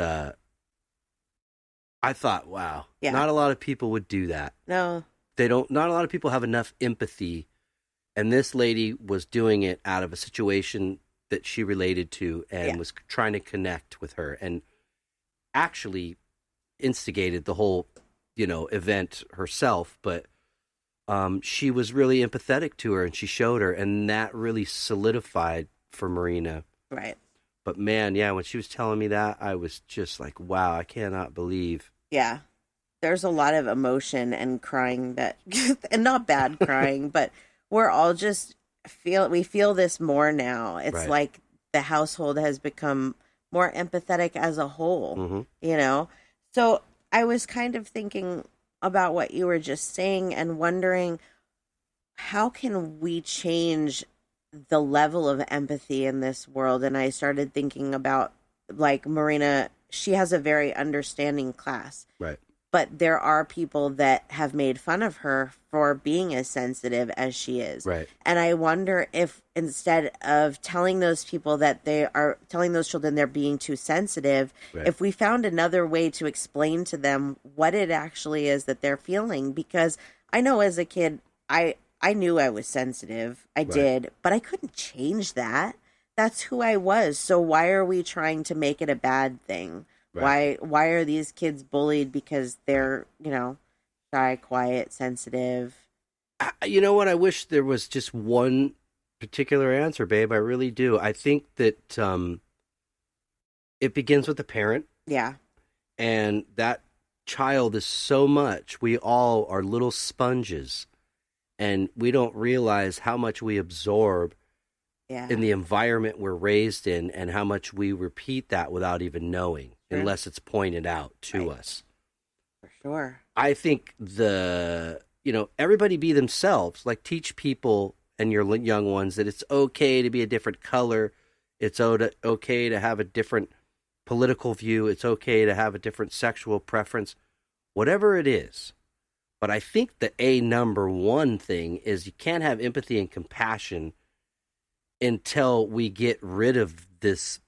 I thought, wow, Yeah. not a lot of people would do that. No. Not a lot of people have enough empathy. And this lady was doing it out of a situation that she related to and was trying to connect with her and actually instigated the whole, event herself. But she was really empathetic to her and she showed her. And that really solidified for Marina. Right. But man, yeah, when she was telling me that, I was just like, wow, I cannot believe. Yeah. There's a lot of emotion and crying and not bad crying, but we're all just we feel this more now. It's Right. like the household has become more empathetic as a whole, Mm-hmm. So I was kind of thinking about what you were just saying and wondering, how can we change the level of empathy in this world? And I started thinking about, like, Marina, she has a very understanding class. Right. But there are people that have made fun of her for being as sensitive as she is. Right. And I wonder if instead of telling those people that telling those children they're being too sensitive, Right. if we found another way to explain to them what it actually is that they're feeling. Because I know as a kid, I knew I was sensitive. I did, but I couldn't change that. That's who I was. So why are we trying to make it a bad thing? Right. Why are these kids bullied because they're, shy, quiet, sensitive? You know what? I wish there was just one particular answer, babe. I really do. I think that it begins with the parent. Yeah. And that child is so much. We all are little sponges. And we don't realize how much we absorb in the environment we're raised in and how much we repeat that without even knowing, unless it's pointed out to us. For sure. I think everybody be themselves. Like, teach people and your young ones that it's okay to be a different color. It's okay to have a different political view. It's okay to have a different sexual preference, whatever it is. But I think the number one thing is you can't have empathy and compassion until we get rid of this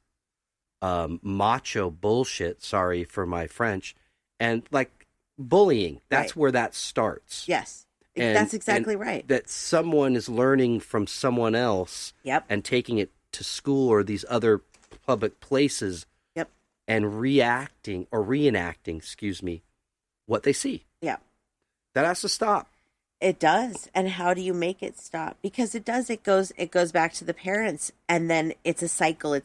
macho bullshit, sorry for my French, and like bullying. That's where that starts. Yes. That's exactly right. That someone is learning from someone else and taking it to school or these other public places and reenacting, what they see. Yeah. That has to stop. It does. And how do you make it stop? Because it goes back to the parents, and then it's a cycle.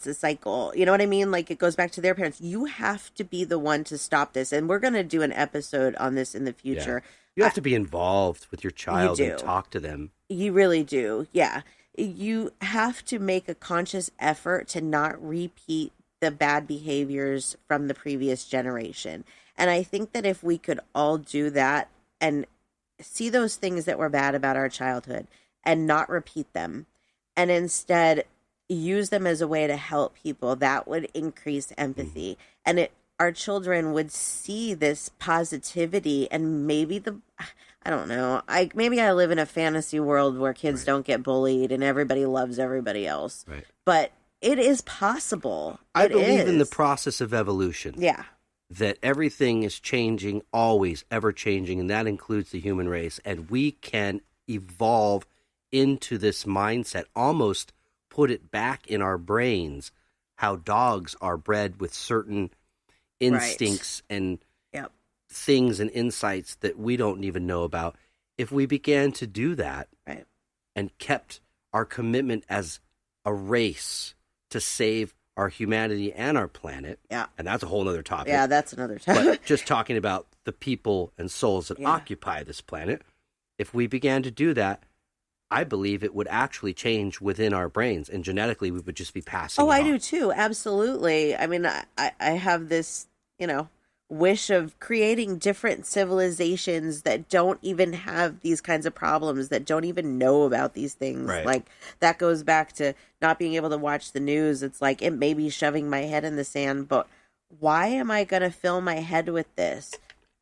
You know what I mean? Like, it goes back to their parents. You have to be the one to stop this. And we're going to do an episode on this in the future. Yeah. You have to be involved with your child and talk to them. You really do. Yeah. You have to make a conscious effort to not repeat the bad behaviors from the previous generation. And I think that if we could all do that and see those things that were bad about our childhood and not repeat them, and instead use them as a way to help people, that would increase empathy. And our children would see this positivity, and maybe I don't know. Maybe I live in a fantasy world where kids don't get bullied and everybody loves everybody else. Right. But it is possible. I believe in the process of evolution. Yeah. That everything is changing, always, ever changing, and that includes the human race. And we can evolve into this mindset, almost put it back in our brains, how dogs are bred with certain instincts and things and insights that we don't even know about. If we began to do that and kept our commitment as a race to save our humanity and our planet. Yeah. And that's a whole other topic. Yeah, that's another topic. But just talking about the people and souls that occupy this planet, if we began to do that, I believe it would actually change within our brains, and genetically we would just be passing. Oh, I do too. Absolutely. I mean, I have this, wish of creating different civilizations that don't even have these kinds of problems, that don't even know about these things. Right. Like, that goes back to not being able to watch the news. It's like, it may be shoving my head in the sand, but why am I going to fill my head with this?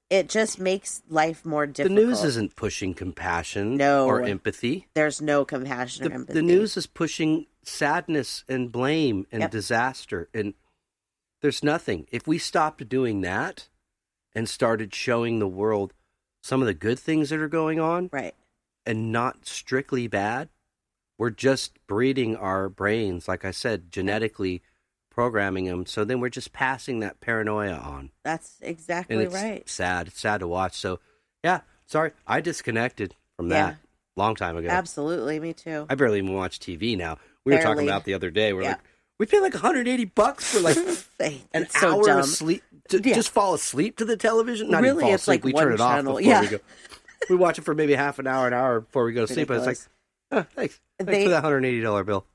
It just makes life more difficult. The news isn't pushing compassion or empathy. There's no compassion or empathy. The news is pushing sadness and blame and disaster, and there's nothing. If we stopped doing that, and started showing the world some of the good things that are going on, Right. and not strictly bad. We're just breeding our brains, like I said, genetically programming them. So then we're just passing that paranoia on. That's And exactly it's right. sad. It's sad to watch. So, yeah, sorry. I disconnected from Yeah. that long time ago. Absolutely. Me too. I barely even watch TV now. We were talking Barely. about the other day. We're Yeah. like, we pay like $180 for like an It's so hour dumb. of sleep. Yeah. Just fall asleep to the television? Not Really, even fall it's asleep. like We turn one it off channel. before Yeah. we go. We watch it for maybe half an hour before we go to sleep. But it's like, thanks. Thanks for that $180 bill.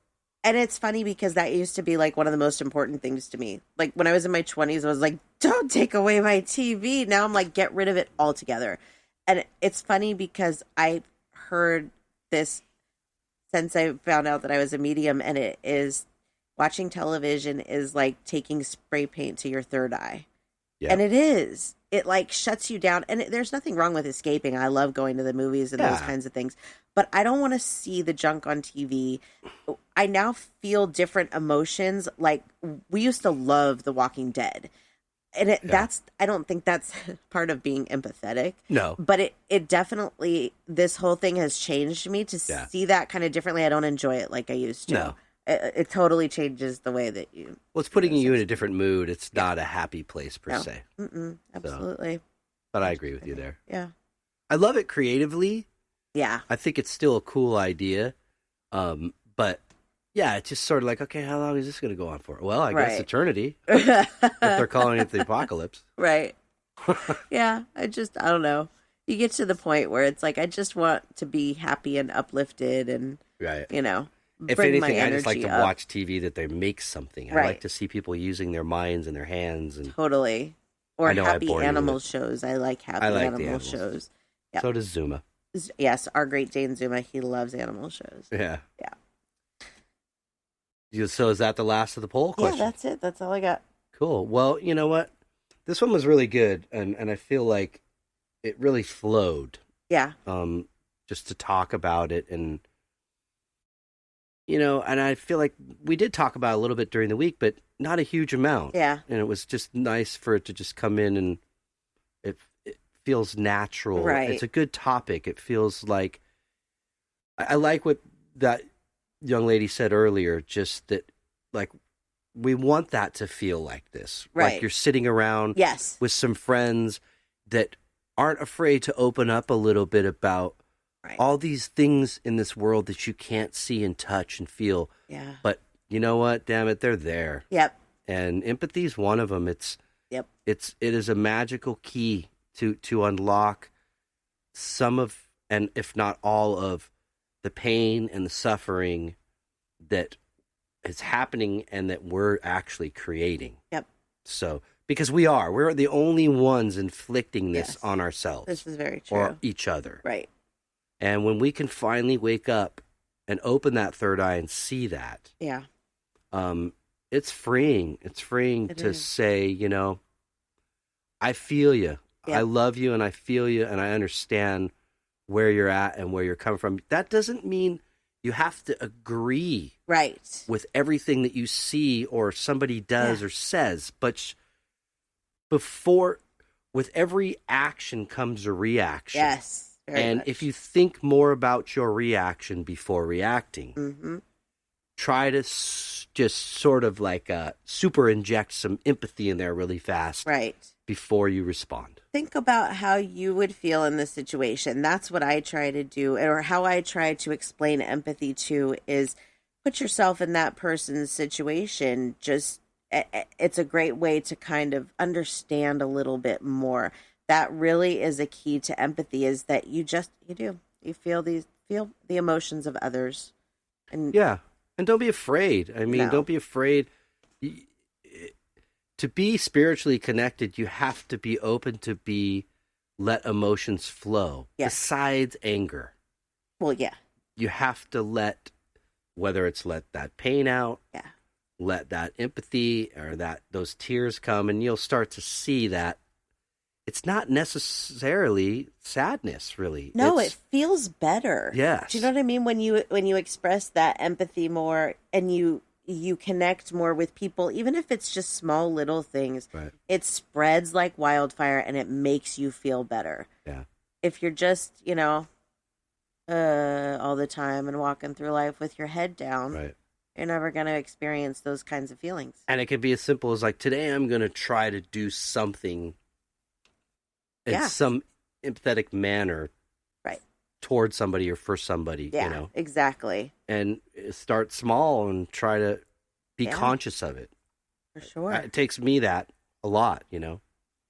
And it's funny because that used to be like one of the most important things to me. Like when I was in my 20s, I was like, don't take away my TV. Now I'm like, get rid of it altogether. And it's funny because I heard this since I found out that I was a medium, and it is watching television is like taking spray paint to your third eye. Yeah. And it is. It like shuts you down. And there's nothing wrong with escaping. I love going to the movies and those kinds of things. But I don't want to see the junk on TV. I now feel different emotions. Like we used to love The Walking Dead. And that's, I don't think that's part of being empathetic. No. But it definitely, this whole thing has changed me to see that kind of differently. I don't enjoy it like I used to. No. It totally changes the way that you. Well, it's putting you in a different mood. It's not a happy place per No. se. Absolutely. But I agree with you there. Yeah. I love it creatively. Yeah. I think it's still a cool idea. But yeah, it's just sort of like, okay, how long is this going to go on for? Well, I guess eternity. If they're calling it the apocalypse. Right. Yeah. I don't know. You get to the point where it's like, I just want to be happy and uplifted and, Right. you know, If bring my anything, I energy just like to up. watch TV that they make something. I Right. like to see people using their minds and their hands. And Totally. Or I know I happy bore you with animal it. shows. I like happy I like the animal animals. shows. Yep. So does Zuma. Yes, our Great Dane Zuma, he loves animal shows. Yeah. Yeah. So is that the last of the poll question? Yeah, that's it. That's all I got. Cool. Well, you know what? This one was really good, and I feel like it really flowed. Yeah. Just to talk about it, and and I feel like we did talk about it a little bit during the week, but not a huge amount. Yeah. And it was just nice for it to just come in, and it feels natural. Right. It's a good topic. It feels like I like what that young lady said earlier, just that, like, we want that to feel like this. Right. Like you're sitting around Yes. with some friends that aren't afraid to open up a little bit about all these things in this world that you can't see and touch and feel. Yeah. But you know what? Damn it, they're there. Yep. And empathy is one of them. It is a magical key to unlock some of, and if not all of, the pain and the suffering that is happening and that we're actually creating. Yep. So, because we're the only ones inflicting this Yes. on ourselves. This is very true. Or each other. Right. And when we can finally wake up and open that third eye and see that, Yeah. it's freeing. It's freeing It to is. say, I feel you. Yep. I love you and I feel you and I understand where you're at and where you're coming from. That doesn't mean you have to agree Right. with everything that you see or somebody does or says, but with every action comes a reaction. Yes. Very And much. if you think more about your reaction before reacting, Mm-hmm. try to just sort of like super inject some empathy in there really fast Right. before you respond. Think about how you would feel in this situation. That's what I try to do, or how I try to explain empathy to, is put yourself in that person's situation. Just, it's a great way to kind of understand a little bit more. That really is a key to empathy, is that you feel the emotions of others. And Yeah. And don't be afraid. I mean, No. don't be afraid. To be spiritually connected, you have to be open to let emotions flow. Yes. Besides anger. well, yeah. You have to let that pain out, Yeah. let that empathy or those tears come, and you'll start to see that it's not necessarily sadness, really. No, It's- it feels better. Yes. Do you know what I mean? When you express that empathy more, and you you connect more with people, even if it's just small little things. Right. It spreads like wildfire and it makes you feel better. Yeah. If you're just, all the time and walking through life with your head down, Right. you're never going to experience those kinds of feelings. And it could be as simple as like, today I'm going to try to do something in some empathetic manner. Right. Towards somebody or for somebody, Yeah, exactly. And start small and try to be conscious of it. For sure. It takes me that a lot,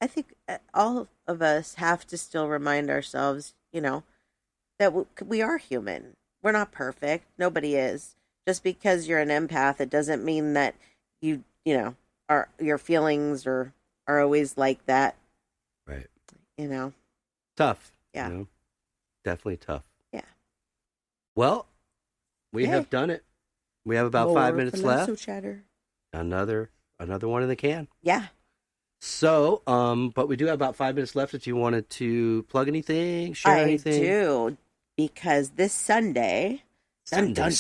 I think all of us have to still remind ourselves, that we are human. We're not perfect. Nobody is. Just because you're an empath, it doesn't mean that your feelings are always like that. Right. Yeah. Tough. Definitely tough. Yeah. Well, we have done it. We have about 5 minutes left. Chatter. Another one in the can. Yeah. So, but we do have about 5 minutes left. If you wanted to plug anything, share anything, I do, because this Sunday, Sunday.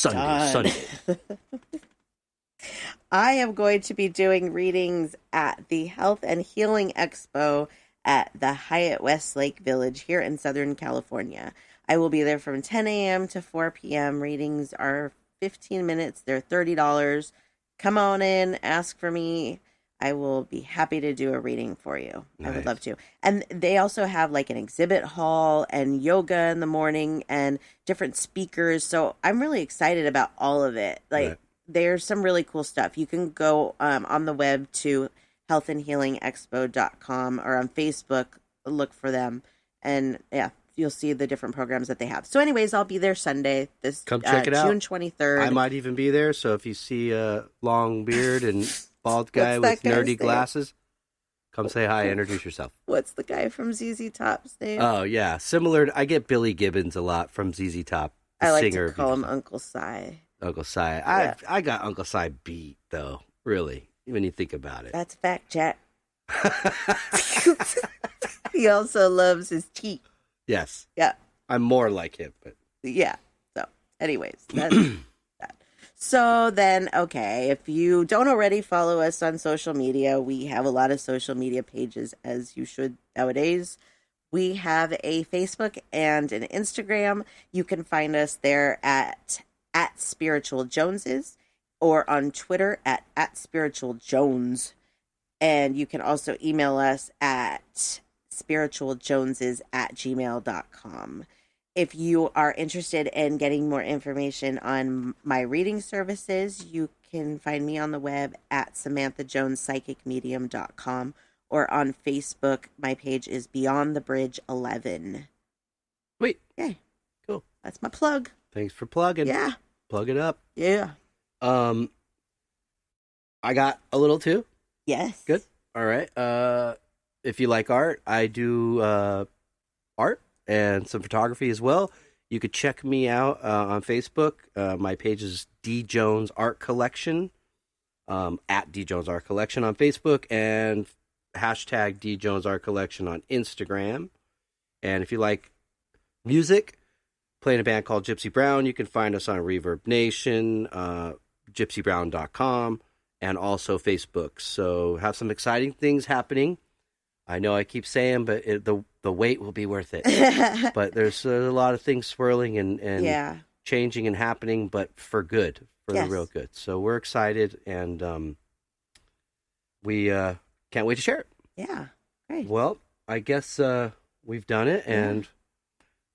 I am going to be doing readings at the Health and Healing Expo at the Hyatt Westlake Village here in Southern California. I will be there from 10 a.m. to 4 p.m. Readings are 15 minutes. They're $30. Come on in, ask for me. I will be happy to do a reading for you. Nice. I would love to. And they also have like an exhibit hall and yoga in the morning and different speakers. So I'm really excited about all of it. Like there's some really cool stuff. You can go on the web to healthandhealingexpo.com or on Facebook, look for them. And you'll see the different programs that they have. So anyways, I'll be there Sunday. Come check it out. June 23rd. I might even be there. So if you see a long beard and bald guy with nerdy glasses, come say hi, introduce yourself. What's the guy from ZZ Top's name? Oh, yeah. Similar. I get Billy Gibbons a lot from ZZ Top. I like to call him Uncle Si. Uncle Si. I got Uncle Si beat, though, really, when you think about it. That's fact, Jack. He also loves his tea. Yes. Yeah. I'm more like him. But yeah. So, anyways, that's that. So then, okay, if you don't already follow us on social media, we have a lot of social media pages, as you should nowadays. We have a Facebook and an Instagram. You can find us there at Spiritual Joneses or on Twitter at Spiritual Jones. And you can also email us at spiritualjoneses@gmail.com. If you are interested in getting more information on my reading services, you can find me on the web at SamanthaJonesPsychicMedium.com or on Facebook. My page is Beyond the Bridge 11. Sweet. Okay. Cool. That's my plug. Thanks for plugging. Yeah. Plug it up. Yeah. I got a little too. Yes. Good. All right. If you like art, I do art and some photography as well. You could check me out on Facebook. My page is D Jones Art Collection, at D Jones Art Collection on Facebook, and hashtag D Jones Art Collection on Instagram. And if you like music, play in a band called Gypsy Brown, you can find us on Reverb Nation, gypsybrown.com, and also Facebook. So have some exciting things happening. I know I keep saying, but the wait will be worth it. But there's a lot of things swirling and changing and happening, but for good, for the real good. So we're excited, and we can't wait to share it. Yeah, great. Well, I guess we've done it, and...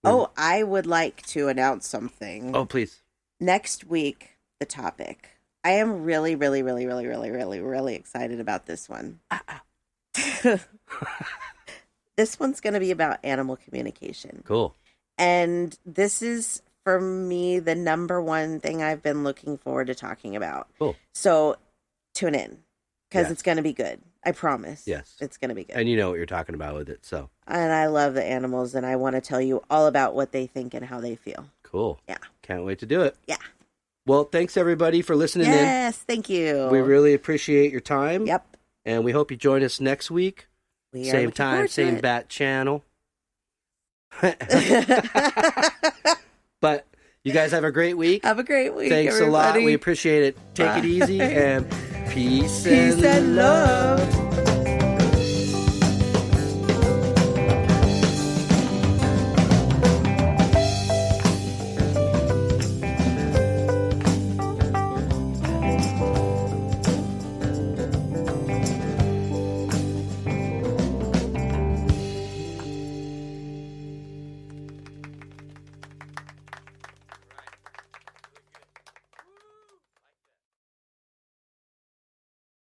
I would like to announce something. Oh, please. Next week, the topic. I am really, really, really, really, really, really, really excited about this one. This one's going to be about animal communication. Cool. And this is, for me, the number one thing I've been looking forward to talking about. Cool. So tune in, because it's going to be good. I promise. Yes. It's going to be good. And you know what you're talking about with it, so. And I love the animals, and I want to tell you all about what they think and how they feel. Cool. Yeah. Can't wait to do it. Yeah. Well, thanks, everybody, for listening in. Yes, thank you. We really appreciate your time. Yep. And we hope you join us next week. Same time, same bat channel. But You guys have a great week. Have a great week. Thanks everybody. a lot. We appreciate it. Take it easy and peace Peace and love.